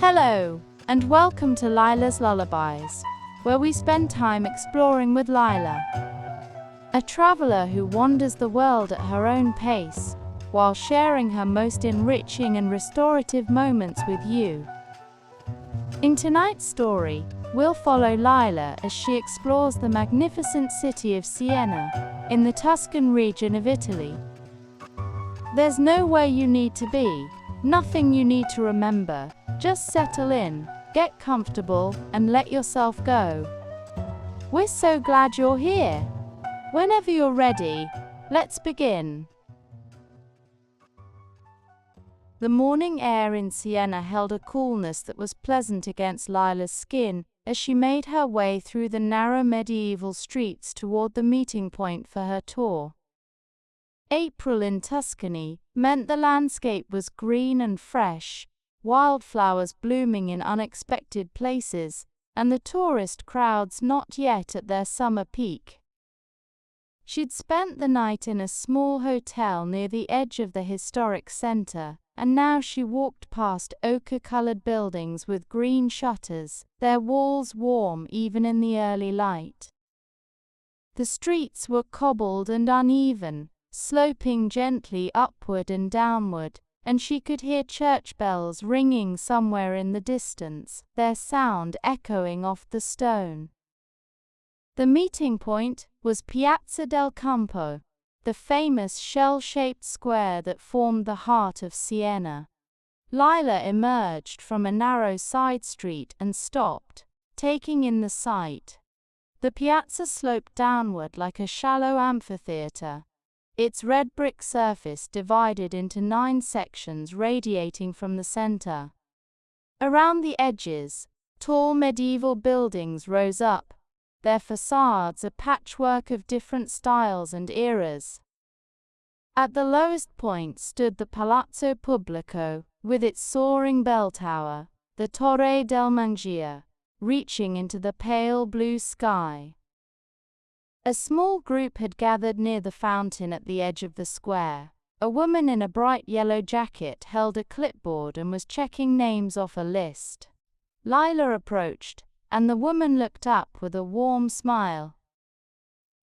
Hello, and welcome to Lyla's Lullabies, where we spend time exploring with Lyla, a traveler who wanders the world at her own pace, while sharing her most enriching and restorative moments with you. In tonight's story, we'll follow Lyla as she explores the magnificent city of Siena, in the Tuscan region of Italy. There's nowhere you need to be, nothing you need to remember. Just settle in, get comfortable, and let yourself go. We're so glad you're here. Whenever you're ready, let's begin. The morning air in Siena held a coolness that was pleasant against Lyla's skin as she made her way through the narrow medieval streets toward the meeting point for her tour. April in Tuscany meant the landscape was green and fresh, wildflowers blooming in unexpected places, and the tourist crowds not yet at their summer peak. She'd spent the night in a small hotel near the edge of the historic center, and now she walked past ochre-colored buildings with green shutters, their walls warm even in the early light. The streets were cobbled and uneven, sloping gently upward and downward, and she could hear church bells ringing somewhere in the distance, their sound echoing off the stone. The meeting point was Piazza del Campo, the famous shell-shaped square that formed the heart of Siena. Lyla emerged from a narrow side street and stopped, taking in the sight. The piazza sloped downward like a shallow amphitheater, its red brick surface divided into 9 sections radiating from the center. Around the edges, tall medieval buildings rose up, their facades a patchwork of different styles and eras. At the lowest point stood the Palazzo Pubblico, with its soaring bell tower, the Torre del Mangia, reaching into the pale blue sky. A small group had gathered near the fountain at the edge of the square. A woman in a bright yellow jacket held a clipboard and was checking names off a list. Lyla approached, and the woman looked up with a warm smile.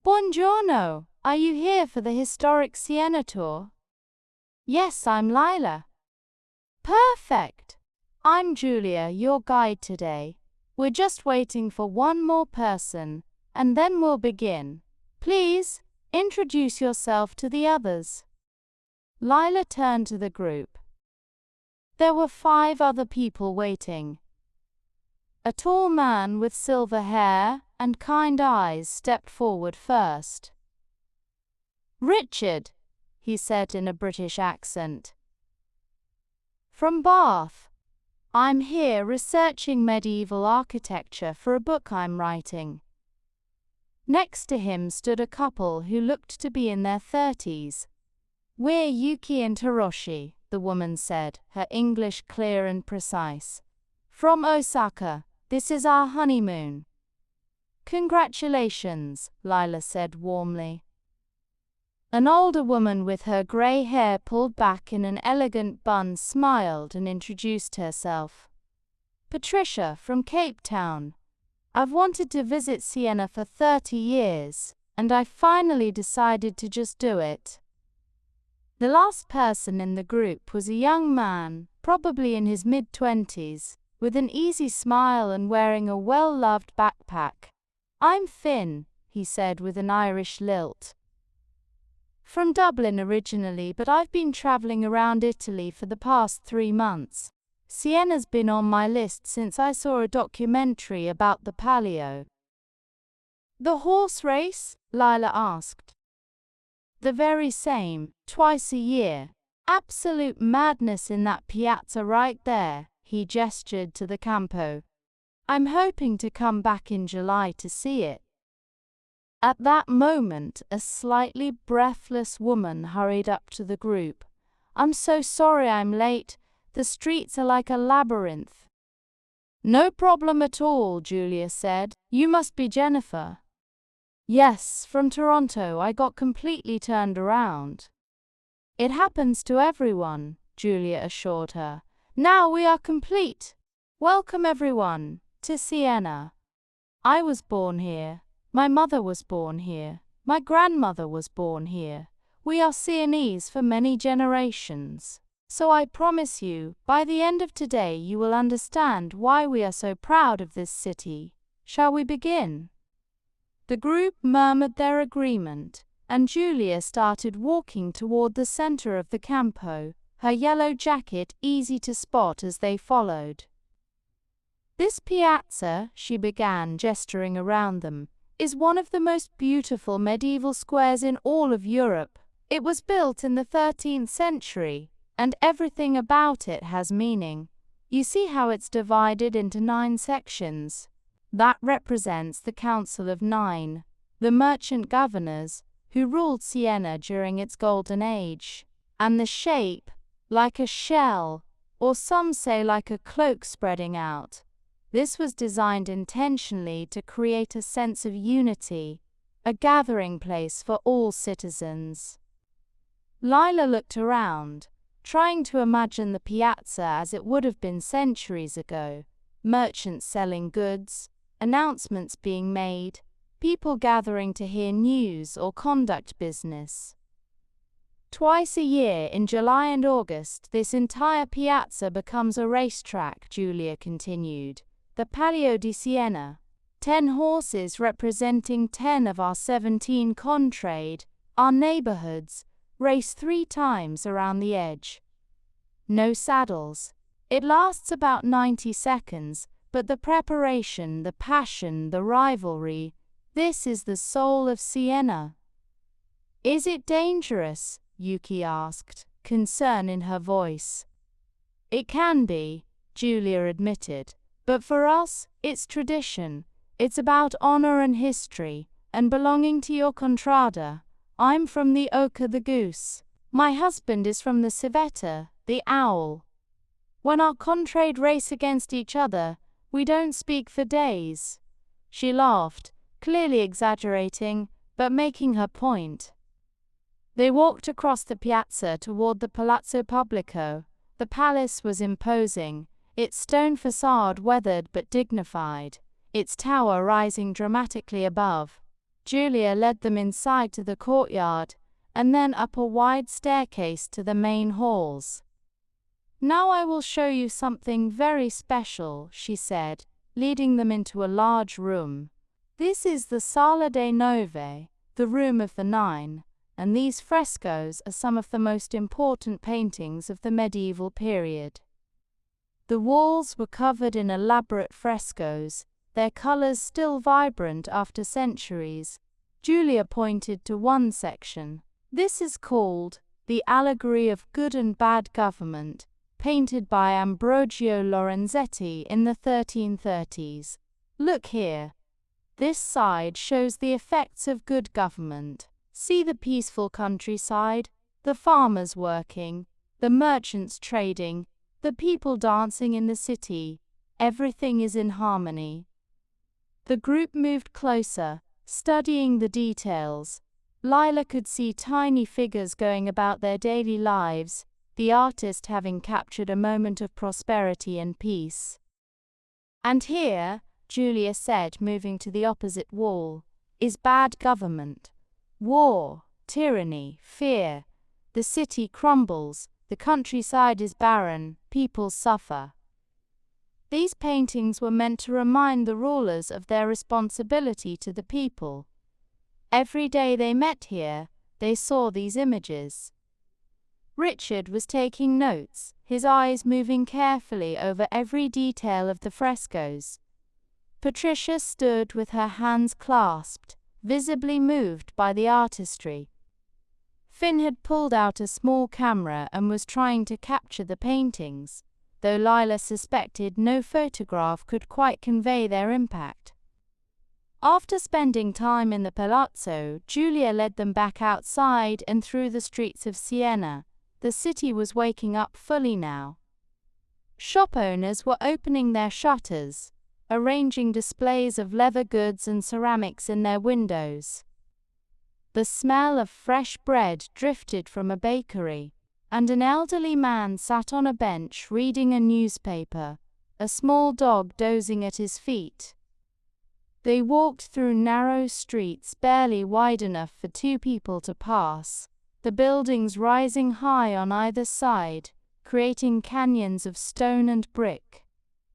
"Buongiorno, are you here for the historic Siena tour?" "Yes, I'm Lyla." "Perfect. I'm Giulia, your guide today. We're just waiting for one more person, and then we'll begin. Please, introduce yourself to the others." Lyla turned to the group. There were 5 other people waiting. A tall man with silver hair and kind eyes stepped forward first. "Richard," he said in a British accent. "From Bath. I'm here researching medieval architecture for a book I'm writing." Next to him stood a couple who looked to be in their 30s. "We're Yuki and Hiroshi," the woman said, her English clear and precise. "From Osaka. This is our honeymoon." "Congratulations," Lyla said warmly. An older woman with her grey hair pulled back in an elegant bun smiled and introduced herself. "Patricia from Cape Town. I've wanted to visit Siena for 30 years, and I finally decided to just do it." The last person in the group was a young man, probably in his mid-20s, with an easy smile and wearing a well-loved backpack. "I'm Finn," he said with an Irish lilt. "From Dublin originally, but I've been traveling around Italy for the past 3 months. Siena's been on my list since I saw a documentary about the Palio." "The horse race?" Lyla asked. "The very same, twice a year. Absolute madness in that piazza right there," he gestured to the Campo. "I'm hoping to come back in July to see it." At that moment, a slightly breathless woman hurried up to the group. "I'm so sorry I'm late. The streets are like a labyrinth." "No problem at all," Giulia said. "You must be Jennifer." "Yes, from Toronto. I got completely turned around." "It happens to everyone," Giulia assured her. "Now we are complete. Welcome everyone to Siena. I was born here. My mother was born here. My grandmother was born here. We are Sienese for many generations. So I promise you, by the end of today you will understand why we are so proud of this city. Shall we begin? The group murmured their agreement, and Giulia started walking toward the center of the Campo, her yellow jacket easy to spot as they followed. This piazza, she began, gesturing around them, is one of the most beautiful medieval squares in all of Europe. It was built in the 13th century, and everything about it has meaning. You see how it's divided into 9 sections? That represents the Council of 9, the merchant governors, who ruled Siena during its golden age. And the shape, like a shell, or some say like a cloak spreading out. This was designed intentionally to create a sense of unity, a gathering place for all citizens. Lyla looked around, trying to imagine the piazza as it would have been centuries ago. Merchants selling goods, announcements being made, people gathering to hear news or conduct business. Twice a year, in July and August, this entire piazza becomes a racetrack, Giulia continued. The Palio di Siena. 10 horses representing 10 of our 17 contrade, our neighborhoods, race 3 times around the edge. No saddles. It lasts about 90 seconds, but the preparation, the passion, the rivalry, this is the soul of Siena. Is it dangerous? Yuki asked, concern in her voice. It can be, Giulia admitted. But for us, it's tradition. It's about honor and history, and belonging to your contrade. I'm from the oca, the goose. My husband is from the civetta, the owl. When our contrade race against each other, we don't speak for days. She laughed, clearly exaggerating, but making her point. They walked across the piazza toward the Palazzo Pubblico. The palace was imposing, its stone facade weathered but dignified, its tower rising dramatically above. Giulia led them inside to the courtyard, and then up a wide staircase to the main halls. Now I will show you something very special, she said, leading them into a large room. This is the Sala dei Nove, the room of the 9, and these frescoes are some of the most important paintings of the medieval period. The walls were covered in elaborate frescoes, their colors still vibrant after centuries. Giulia pointed to one section. This is called The Allegory of Good and Bad Government, painted by Ambrogio Lorenzetti in the 1330s. Look here. This side shows the effects of good government. See the peaceful countryside, the farmers working, the merchants trading, the people dancing in the city. Everything is in harmony. The group moved closer, studying the details. Lyla could see tiny figures going about their daily lives, the artist having captured a moment of prosperity and peace. And here, Giulia said, moving to the opposite wall, is bad government. War, tyranny, fear. The city crumbles. The countryside is barren, people suffer. These paintings were meant to remind the rulers of their responsibility to the people. Every day they met here, they saw these images. Richard was taking notes, his eyes moving carefully over every detail of the frescoes. Patricia stood with her hands clasped, visibly moved by the artistry. Finn had pulled out a small camera and was trying to capture the paintings, though Lyla suspected no photograph could quite convey their impact. After spending time in the palazzo, Giulia led them back outside and through the streets of Siena. The city was waking up fully now. Shop owners were opening their shutters, arranging displays of leather goods and ceramics in their windows. The smell of fresh bread drifted from a bakery, and an elderly man sat on a bench reading a newspaper, a small dog dozing at his feet. They walked through narrow streets barely wide enough for two people to pass, the buildings rising high on either side, creating canyons of stone and brick.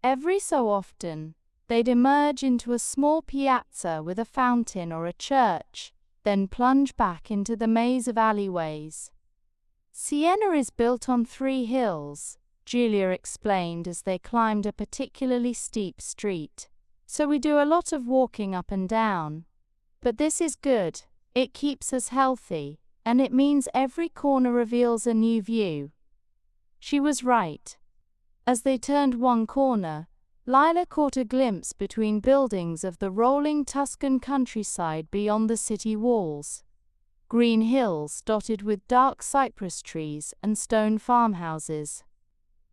Every so often, they'd emerge into a small piazza with a fountain or a church, then plunge back into the maze of alleyways. Siena is built on 3 hills, Giulia explained as they climbed a particularly steep street. So we do a lot of walking up and down. But this is good, it keeps us healthy, and it means every corner reveals a new view. She was right. As they turned one corner, Lyla caught a glimpse between buildings of the rolling Tuscan countryside beyond the city walls. Green hills dotted with dark cypress trees and stone farmhouses.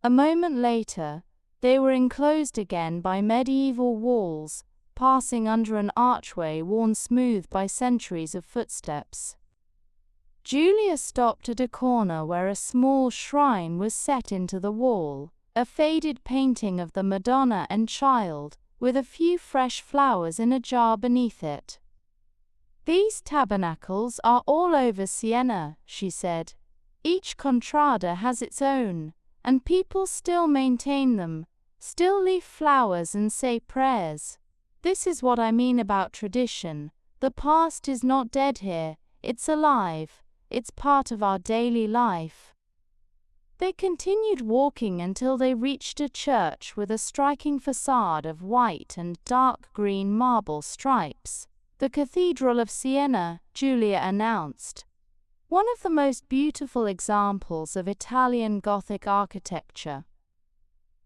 A moment later, they were enclosed again by medieval walls, passing under an archway worn smooth by centuries of footsteps. Giulia stopped at a corner where a small shrine was set into the wall, a faded painting of the Madonna and Child, with a few fresh flowers in a jar beneath it. "These tabernacles are all over Siena," she said. "Each contrada has its own, and people still maintain them, still leave flowers and say prayers. This is what I mean about tradition. The past is not dead here, it's alive, it's part of our daily life." They continued walking until they reached a church with a striking facade of white and dark green marble stripes. "The Cathedral of Siena," Giulia announced. "One of the most beautiful examples of Italian Gothic architecture."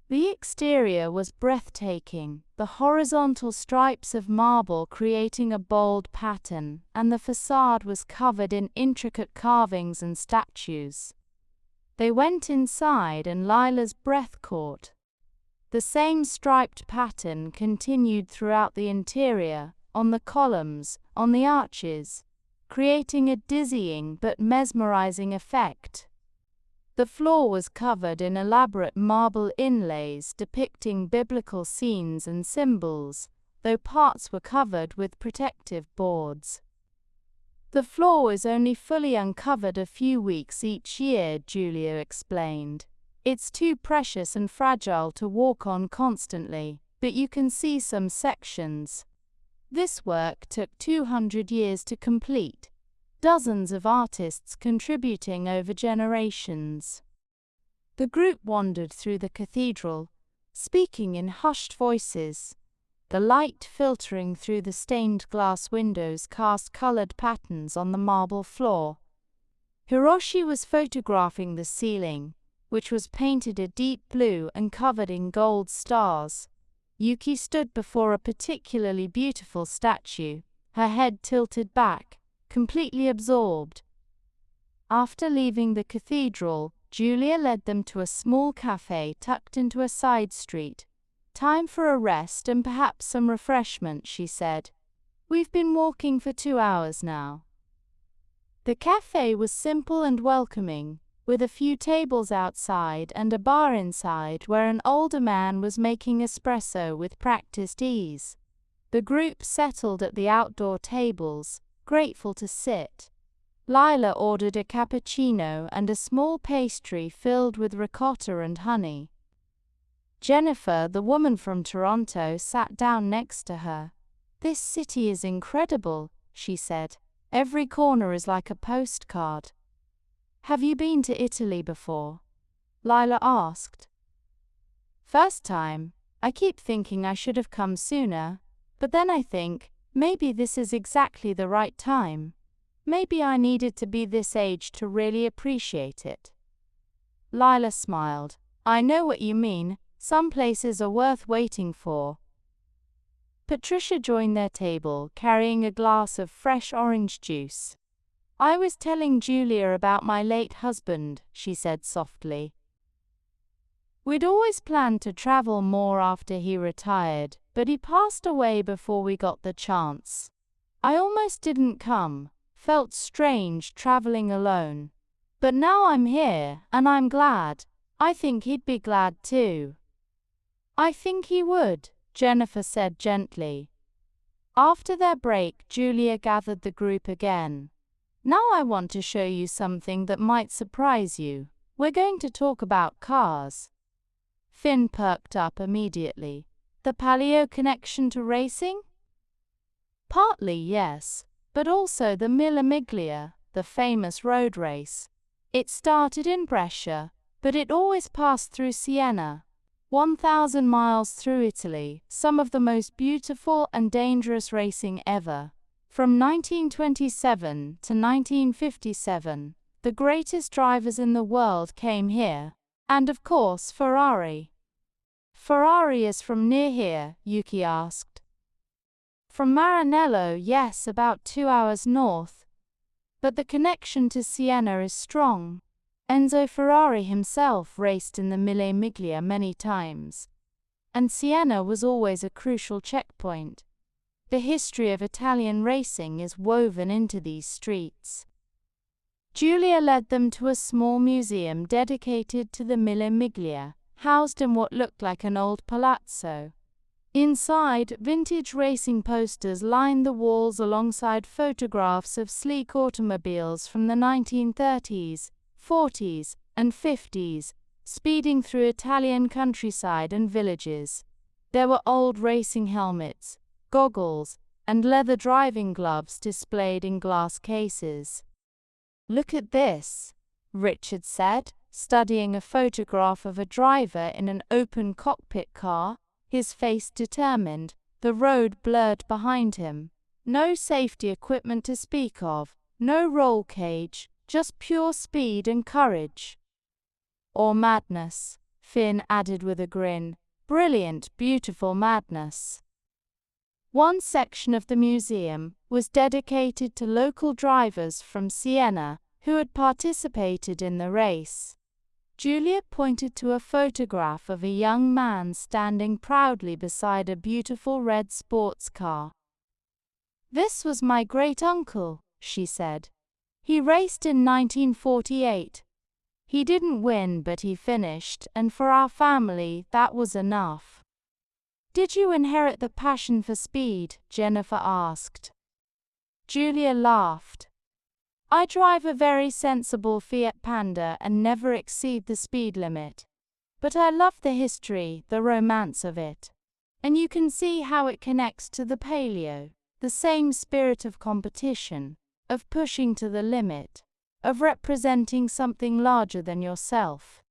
The exterior was breathtaking, the horizontal stripes of marble creating a bold pattern, and the facade was covered in intricate carvings and statues. They went inside and Lyla's breath caught. The same striped pattern continued throughout the interior, on the columns, on the arches, creating a dizzying but mesmerizing effect. The floor was covered in elaborate marble inlays depicting biblical scenes and symbols, though parts were covered with protective boards. "The floor is only fully uncovered a few weeks each year," Giulia explained. "It's too precious and fragile to walk on constantly, but you can see some sections." This work took 200 years to complete, dozens of artists contributing over generations. The group wandered through the cathedral, speaking in hushed voices. The light filtering through the stained glass windows cast colored patterns on the marble floor. Hiroshi was photographing the ceiling, which was painted a deep blue and covered in gold stars. Yuki stood before a particularly beautiful statue, her head tilted back, completely absorbed. After leaving the cathedral, Giulia led them to a small cafe tucked into a side street. "Time for a rest and perhaps some refreshment," she said. "We've been walking for 2 hours now." The cafe was simple and welcoming, with a few tables outside and a bar inside where an older man was making espresso with practiced ease. The group settled at the outdoor tables, grateful to sit. Lyla ordered a cappuccino and a small pastry filled with ricotta and honey. Jennifer, the woman from Toronto, sat down next to her. "This city is incredible," she said. "Every corner is like a postcard." "Have you been to Italy before?" Lyla asked. "First time. I keep thinking I should have come sooner, but then I think, maybe this is exactly the right time. Maybe I needed to be this age to really appreciate it." Lyla smiled. "I know what you mean. Some places are worth waiting for." Patricia joined their table, carrying a glass of fresh orange juice. "I was telling Giulia about my late husband," she said softly. "We'd always planned to travel more after he retired, but he passed away before we got the chance. I almost didn't come, felt strange traveling alone. But now I'm here, and I'm glad. I think he'd be glad too." I think he would, Jennifer said gently. After their break, Giulia gathered the group again. Now I want to show you something that might surprise you. We're going to talk about cars. Finn perked up immediately. The Palio connection to racing? Partly, yes, but also the Mille Miglia, the famous road race. It started in Brescia, but it always passed through Siena. 1,000 miles through Italy, some of the most beautiful and dangerous racing ever. From 1927 to 1957, the greatest drivers in the world came here. And of course, Ferrari. Ferrari is from near here, Yuki asked. From Maranello, yes, about 2 hours north. But the connection to Siena is strong. Enzo Ferrari himself raced in the Mille Miglia many times. And Siena was always a crucial checkpoint. The history of Italian racing is woven into these streets. Giulia led them to a small museum dedicated to the Mille Miglia, housed in what looked like an old palazzo. Inside, vintage racing posters lined the walls alongside photographs of sleek automobiles from the 1930s, 40s, and 50s, speeding through Italian countryside and villages. There were old racing helmets, goggles, and leather driving gloves displayed in glass cases. Look at this, Richard said, studying a photograph of a driver in an open cockpit car, his face determined, the road blurred behind him. No safety equipment to speak of, no roll cage, just pure speed and courage. Or madness, Finn added with a grin. Brilliant, beautiful madness. One section of the museum was dedicated to local drivers from Siena who had participated in the race. Giulia pointed to a photograph of a young man standing proudly beside a beautiful red sports car. This was my great-uncle, she said. He raced in 1948. He didn't win, but he finished, and for our family, that was enough. Did you inherit the passion for speed? Jennifer asked. Giulia laughed. I drive a very sensible Fiat Panda and never exceed the speed limit. But I love the history, the romance of it. And you can see how it connects to the Palio, the same spirit of competition, of pushing to the limit, of representing something larger than yourself.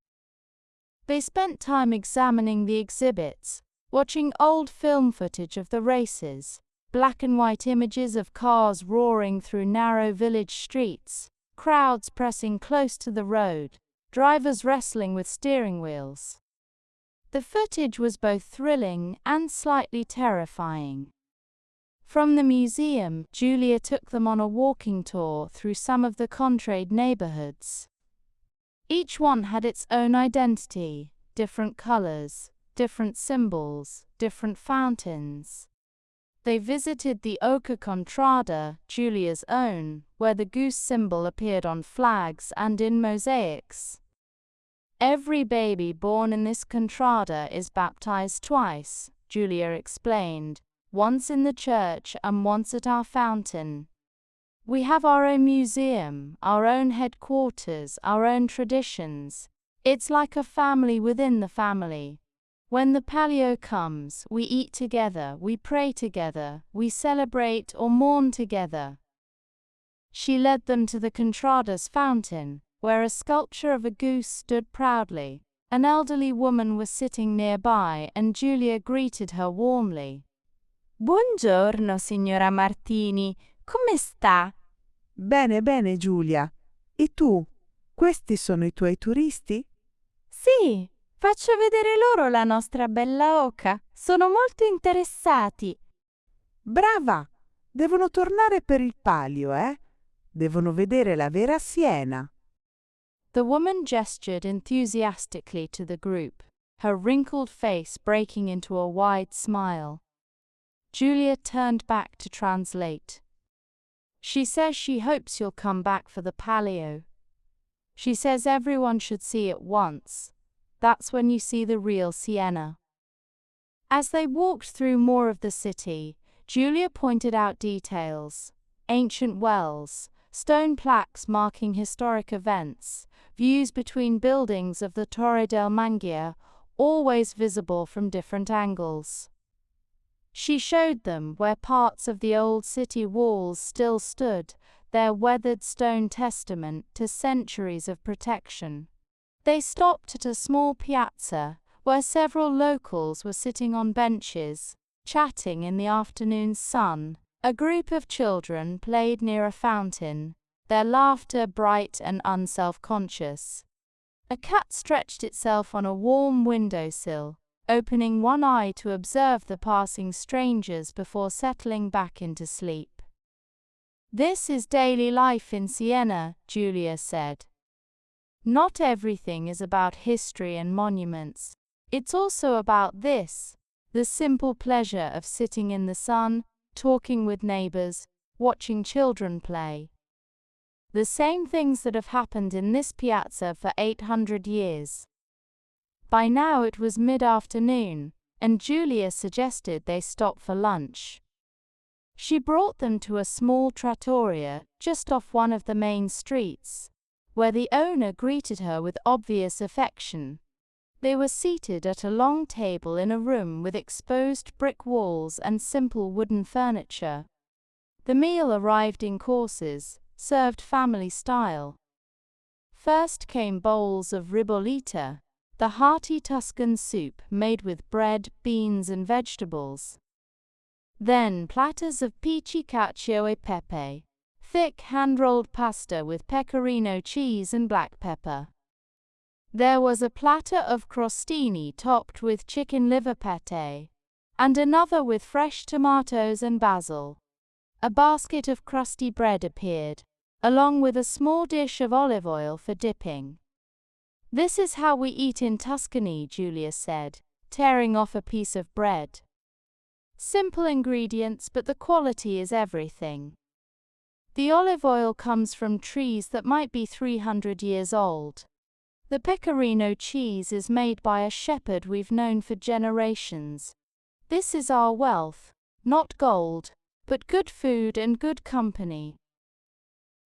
They spent time examining the exhibits, watching old film footage of the races, black and white images of cars roaring through narrow village streets, crowds pressing close to the road, drivers wrestling with steering wheels. The footage was both thrilling and slightly terrifying. From the museum, Giulia took them on a walking tour through some of the contrade neighborhoods. Each one had its own identity, different colors, different symbols, different fountains. They visited the Oca Contrada, Giulia's own, where the goose symbol appeared on flags and in mosaics. Every baby born in this contrada is baptized twice, Giulia explained, once in the church and once at our fountain. We have our own museum, our own headquarters, our own traditions. It's like a family within the family. When the Palio comes, we eat together, we pray together, we celebrate or mourn together. She led them to the Contrada's fountain, where a sculpture of a goose stood proudly. An elderly woman was sitting nearby and Giulia greeted her warmly. Buongiorno, signora Martini. Come sta? Bene, bene, Giulia. E tu? Questi sono I tuoi turisti? Sì, faccio vedere loro la nostra bella oca. Sono molto interessati. Brava! Devono tornare per il Palio, eh? Devono vedere la vera Siena. The woman gestured enthusiastically to the group, her wrinkled face breaking into a wide smile. Giulia turned back to translate. She says she hopes you'll come back for the Palio. She says everyone should see it once. That's when you see the real Siena. As they walked through more of the city, Giulia pointed out details: ancient wells, stone plaques marking historic events, views between buildings of the Torre del Mangia, always visible from different angles. She showed them where parts of the old city walls still stood, their weathered stone testament to centuries of protection. They stopped at a small piazza, where several locals were sitting on benches, chatting in the afternoon sun. A group of children played near a fountain, their laughter bright and unself-conscious. A cat stretched itself on a warm windowsill, opening one eye to observe the passing strangers before settling back into sleep. "This is daily life in Siena," Giulia said. "Not everything is about history and monuments. It's also about this, the simple pleasure of sitting in the sun, talking with neighbors, watching children play. The same things that have happened in this piazza for 800 years. By now it was mid-afternoon, and Giulia suggested they stop for lunch. She brought them to a small trattoria just off one of the main streets, where the owner greeted her with obvious affection. They were seated at a long table in a room with exposed brick walls and simple wooden furniture. The meal arrived in courses, served family style. First came bowls of ribollita, the hearty Tuscan soup made with bread, beans and vegetables. Then platters of pici, cacio e pepe, thick hand-rolled pasta with pecorino cheese and black pepper. There was a platter of crostini topped with chicken liver pate, and another with fresh tomatoes and basil. A basket of crusty bread appeared, along with a small dish of olive oil for dipping. "This is how we eat in Tuscany," Giulia said, tearing off a piece of bread. "Simple ingredients, but the quality is everything. The olive oil comes from trees that might be 300 years old. The pecorino cheese is made by a shepherd we've known for generations. This is our wealth, not gold, but good food and good company."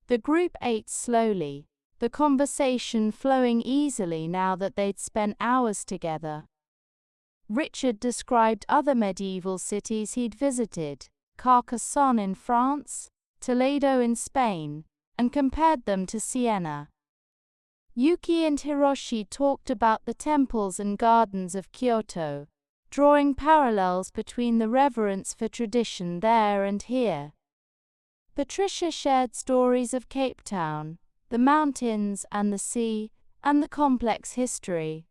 The group ate slowly, the conversation flowing easily now that they'd spent hours together. Richard described other medieval cities he'd visited, Carcassonne in France, Toledo in Spain, and compared them to Siena. Yuki and Hiroshi talked about the temples and gardens of Kyoto, drawing parallels between the reverence for tradition there and here. Patricia shared stories of Cape Town, the mountains and the sea, and the complex history.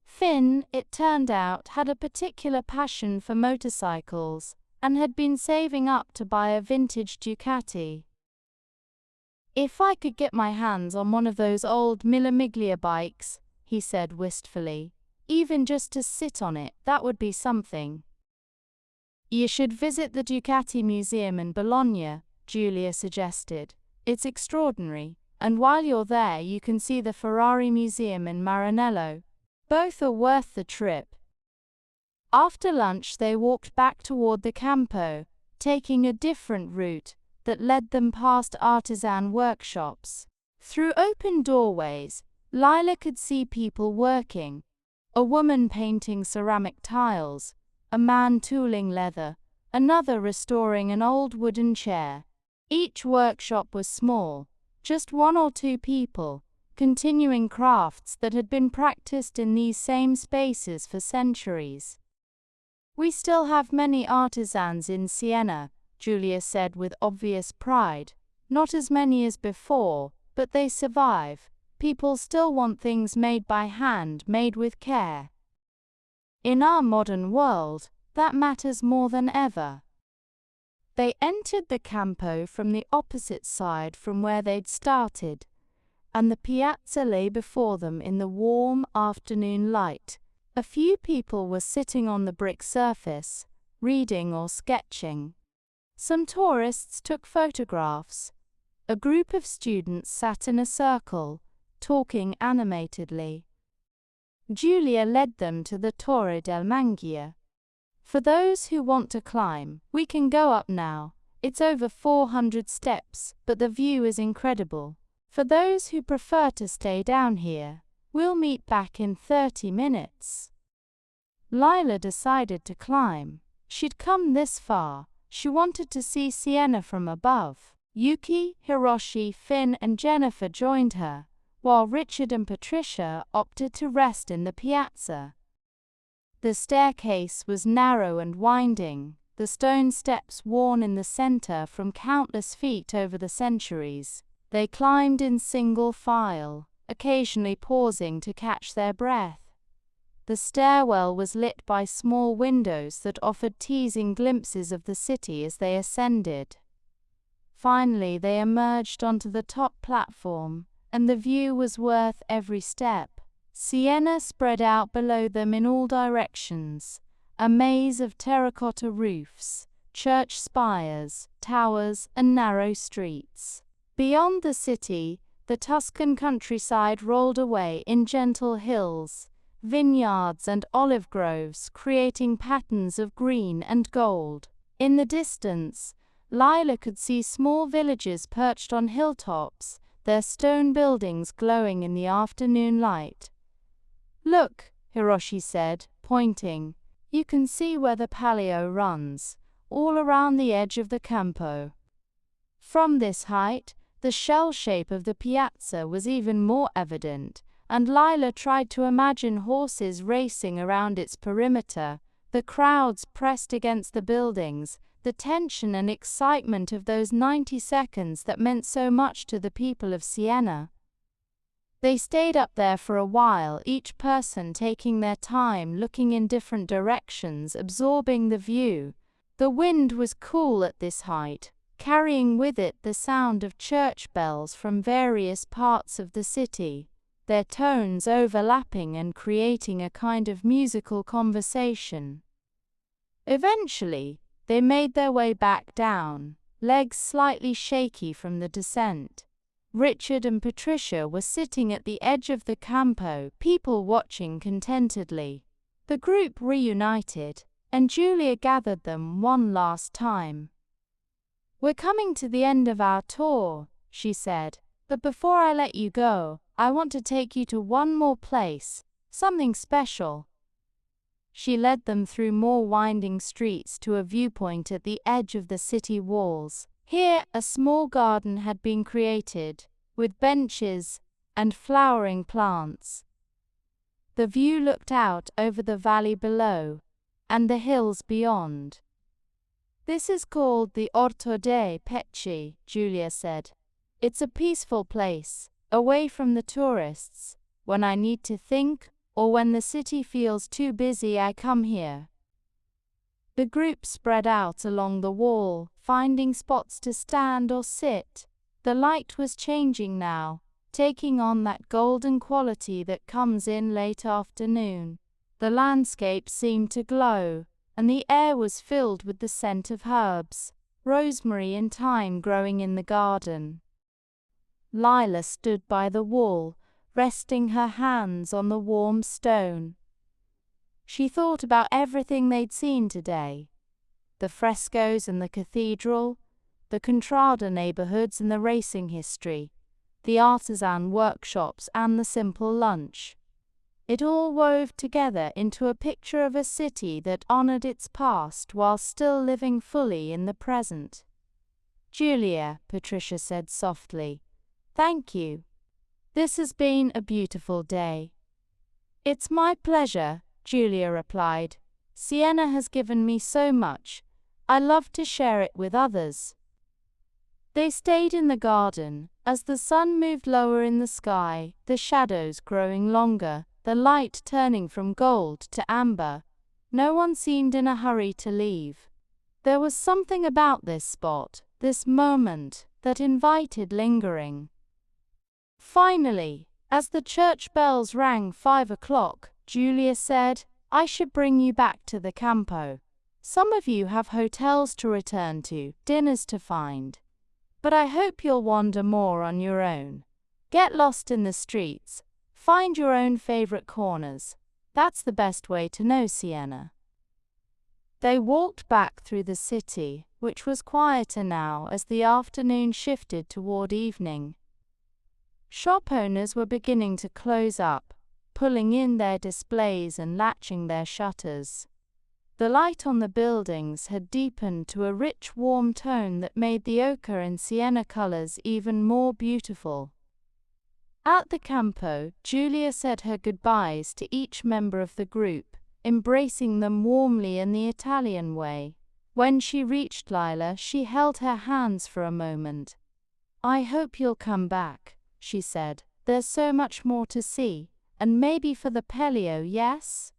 Finn, it turned out, had a particular passion for motorcycles, and had been saving up to buy a vintage Ducati. "If I could get my hands on one of those old Mille Miglia bikes," he said wistfully, "even just to sit on it, that would be something." "You should visit the Ducati Museum in Bologna," Giulia suggested. "It's extraordinary, and while you're there you can see the Ferrari Museum in Maranello. Both are worth the trip." After lunch they walked back toward the Campo, taking a different route that led them past artisan workshops. Through open doorways, Lyla could see people working: a woman painting ceramic tiles, a man tooling leather, another restoring an old wooden chair. Each workshop was small, just one or two people, continuing crafts that had been practiced in these same spaces for centuries. "We still have many artisans in Siena," Giulia said with obvious pride. "Not as many as before, but they survive. People still want things made by hand, made with care. In our modern world, that matters more than ever." They entered the Campo from the opposite side from where they'd started, and the piazza lay before them in the warm afternoon light. A few people were sitting on the brick surface, reading or sketching. Some tourists took photographs. A group of students sat in a circle, talking animatedly. Giulia led them to the Torre del Mangia, For those who want to climb, we can go up now. It's over 400 steps, but the view is incredible. For those who prefer to stay down here, we'll meet back in 30 minutes. Lyla decided to climb. She'd come this far. She wanted to see Siena from above. Yuki, Hiroshi, Finn and Jennifer joined her, while Richard and Patricia opted to rest in the piazza. The staircase was narrow and winding, the stone steps worn in the center from countless feet over the centuries. They climbed in single file, occasionally pausing to catch their breath. The stairwell was lit by small windows that offered teasing glimpses of the city as they ascended. Finally, they emerged onto the top platform, and the view was worth every step. Siena spread out below them in all directions, a maze of terracotta roofs, church spires, towers, and narrow streets. Beyond the city, the Tuscan countryside rolled away in gentle hills, vineyards and olive groves creating patterns of green and gold. In the distance, Lyla could see small villages perched on hilltops, their stone buildings glowing in the afternoon light. "Look," Hiroshi said, pointing. "You can see where the Palio runs, all around the edge of the Campo." From this height, the shell shape of the piazza was even more evident, and Lyla tried to imagine horses racing around its perimeter, the crowds pressed against the buildings, the tension and excitement of those 90 seconds that meant so much to the people of Siena. They stayed up there for a while, each person taking their time, looking in different directions, absorbing the view. The wind was cool at this height, carrying with it the sound of church bells from various parts of the city, their tones overlapping and creating a kind of musical conversation. Eventually, they made their way back down, legs slightly shaky from the descent. Richard and Patricia were sitting at the edge of the Campo, people watching contentedly. The group reunited, and Giulia gathered them one last time. "We're coming to the end of our tour," she said, "but before I let you go, I want to take you to one more place, something special." She led them through more winding streets to a viewpoint at the edge of the city walls. Here, a small garden had been created, with benches and flowering plants. The view looked out over the valley below and the hills beyond. "This is called the Orto dei Pici," Giulia said. "It's a peaceful place, away from the tourists. When I need to think, or when the city feels too busy, I come here." The group spread out along the wall, finding spots to stand or sit. The light was changing now, taking on that golden quality that comes in late afternoon. The landscape seemed to glow, and the air was filled with the scent of herbs, rosemary and thyme growing in the garden. Lyla stood by the wall, resting her hands on the warm stone. She thought about everything they'd seen today. The frescoes and the cathedral, the contrade neighborhoods and the racing history, the artisan workshops and the simple lunch. It all wove together into a picture of a city that honored its past while still living fully in the present. "Giulia," Patricia said softly, "thank you. This has been a beautiful day." "It's my pleasure," Giulia replied. "Siena has given me so much. I love to share it with others." They stayed in the garden. As the sun moved lower in the sky, the shadows growing longer, the light turning from gold to amber, no one seemed in a hurry to leave. There was something about this spot, this moment, that invited lingering. Finally, as the church bells rang 5 o'clock, Giulia said, "I should bring you back to the Campo. Some of you have hotels to return to, dinners to find. But I hope you'll wander more on your own. Get lost in the streets, find your own favorite corners. That's the best way to know Siena." They walked back through the city, which was quieter now as the afternoon shifted toward evening. Shop owners were beginning to close up, pulling in their displays and latching their shutters. The light on the buildings had deepened to a rich, warm tone that made the ochre and sienna colors even more beautiful. At the Campo, Giulia said her goodbyes to each member of the group, embracing them warmly in the Italian way. When she reached Lyla, she held her hands for a moment. "I hope you'll come back," she said. "There's so much more to see, and maybe for the Pelio, yes?"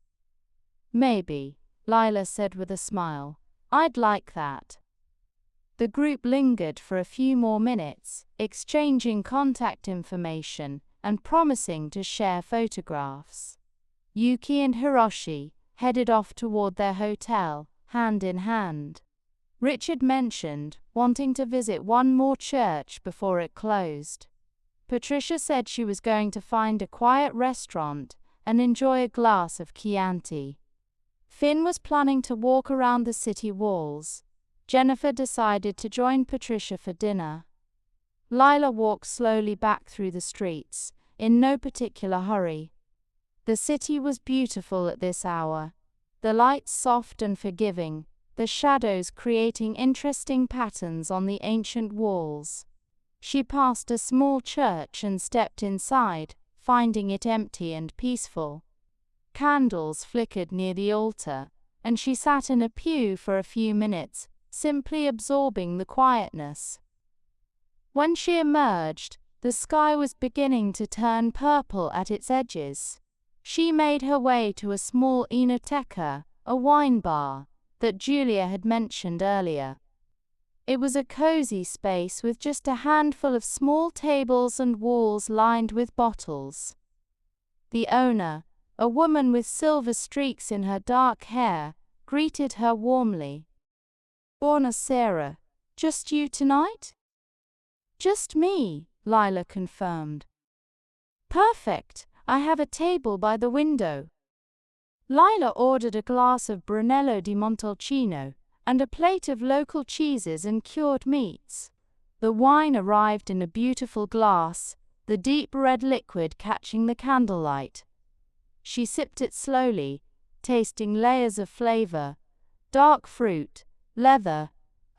"Maybe," Lyla said with a smile. "I'd like that." The group lingered for a few more minutes, exchanging contact information and promising to share photographs. Yuki and Hiroshi headed off toward their hotel, hand in hand. Richard mentioned wanting to visit one more church before it closed. Patricia said she was going to find a quiet restaurant and enjoy a glass of Chianti. Finn was planning to walk around the city walls. Jennifer decided to join Patricia for dinner. Lyla walked slowly back through the streets, in no particular hurry. The city was beautiful at this hour, the lights soft and forgiving, the shadows creating interesting patterns on the ancient walls. She passed a small church and stepped inside, finding it empty and peaceful. Candles flickered near the altar, and she sat in a pew for a few minutes, simply absorbing the quietness. When she emerged, the sky was beginning to turn purple at its edges. She made her way to a small enoteca, a wine bar, that Giulia had mentioned earlier. It was a cozy space with just a handful of small tables and walls lined with bottles. The owner, a woman with silver streaks in her dark hair, greeted her warmly. "Buonasera. Just you tonight?" "Just me," Lyla confirmed. "Perfect. I have a table by the window." Lyla ordered a glass of Brunello di Montalcino and a plate of local cheeses and cured meats. The wine arrived in a beautiful glass, the deep red liquid catching the candlelight. She sipped it slowly, tasting layers of flavor: dark fruit, leather,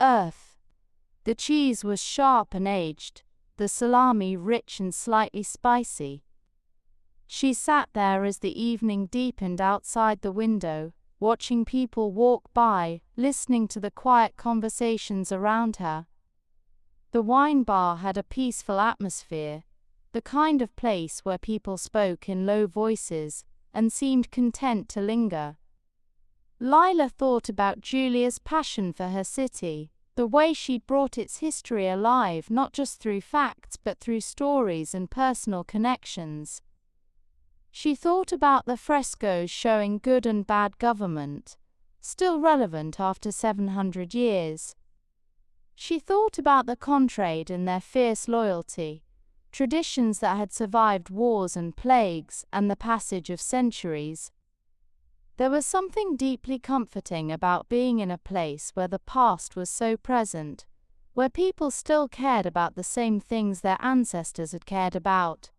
earth. The cheese was sharp and aged, the salami rich and slightly spicy. She sat there as the evening deepened outside the window, watching people walk by, listening to the quiet conversations around her. The wine bar had a peaceful atmosphere, the kind of place where people spoke in low voices and seemed content to linger. Lyla thought about Giulia's passion for her city, the way she'd brought its history alive not just through facts but through stories and personal connections. She thought about the frescoes showing good and bad government, still relevant after 700 years. She thought about the contrade and their fierce loyalty, traditions that had survived wars and plagues and the passage of centuries. There was something deeply comforting about being in a place where the past was so present, where people still cared about the same things their ancestors had cared about: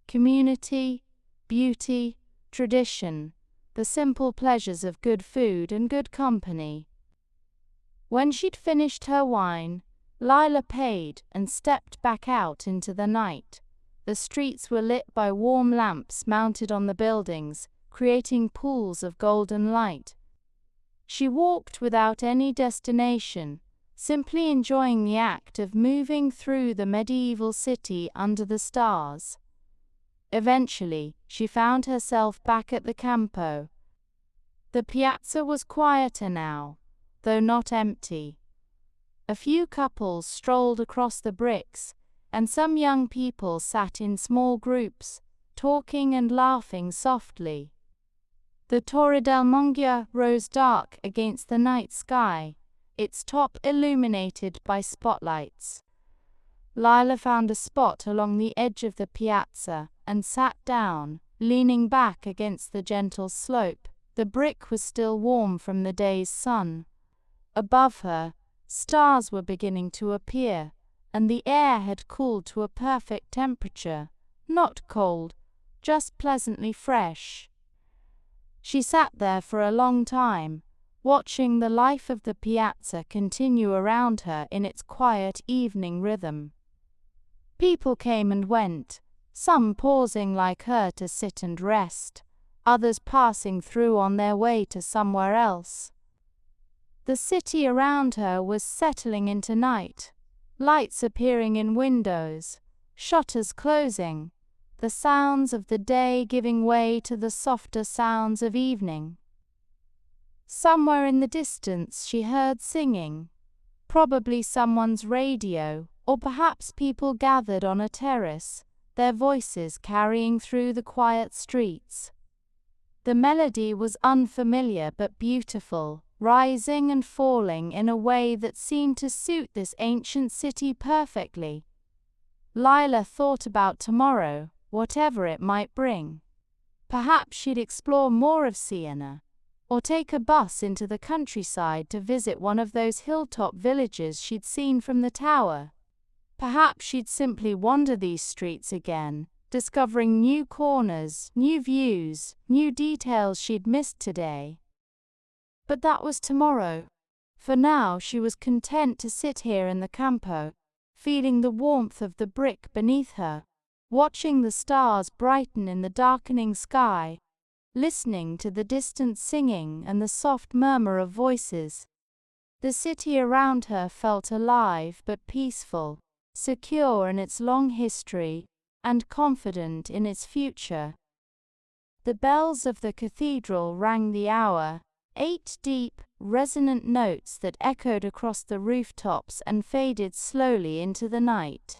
community, beauty, tradition, the simple pleasures of good food and good company. When she'd finished her wine, Lyla paid and stepped back out into the night. The streets were lit by warm lamps mounted on the buildings, creating pools of golden light. She walked without any destination, simply enjoying the act of moving through the medieval city under the stars. Eventually, she found herself back at the Campo. The piazza was quieter now, though not empty. A few couples strolled across the bricks, and some young people sat in small groups, talking and laughing softly. The Torre del Mangia rose dark against the night sky, its top illuminated by spotlights. Lyla found a spot along the edge of the piazza and sat down, leaning back against the gentle slope. The brick was still warm from the day's sun. Above her, stars were beginning to appear, and the air had cooled to a perfect temperature, not cold, just pleasantly fresh. She sat there for a long time, watching the life of the piazza continue around her in its quiet evening rhythm. People came and went, some pausing like her to sit and rest, others passing through on their way to somewhere else. The city around her was settling into night, lights appearing in windows, shutters closing, the sounds of the day giving way to the softer sounds of evening. Somewhere in the distance she heard singing, probably someone's radio, or perhaps people gathered on a terrace, their voices carrying through the quiet streets. The melody was unfamiliar but beautiful, rising and falling in a way that seemed to suit this ancient city perfectly. Lyla thought about tomorrow, whatever it might bring. Perhaps she'd explore more of Siena, or take a bus into the countryside to visit one of those hilltop villages she'd seen from the tower. Perhaps she'd simply wander these streets again, discovering new corners, new views, new details she'd missed today. But that was tomorrow. For now she was content to sit here in the Campo, feeling the warmth of the brick beneath her, watching the stars brighten in the darkening sky, listening to the distant singing and the soft murmur of voices. The city around her felt alive but peaceful, secure in its long history, and confident in its future. The bells of the cathedral rang the hour, 8 deep, resonant notes that echoed across the rooftops and faded slowly into the night.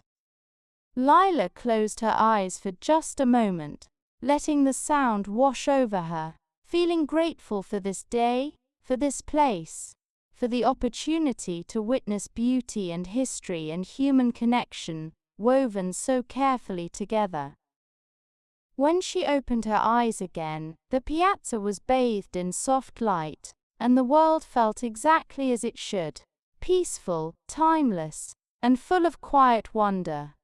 Lyla closed her eyes for just a moment, letting the sound wash over her, feeling grateful for this day, for this place, for the opportunity to witness beauty and history and human connection, woven so carefully together. When she opened her eyes again, the piazza was bathed in soft light, and the world felt exactly as it should, peaceful, timeless, and full of quiet wonder.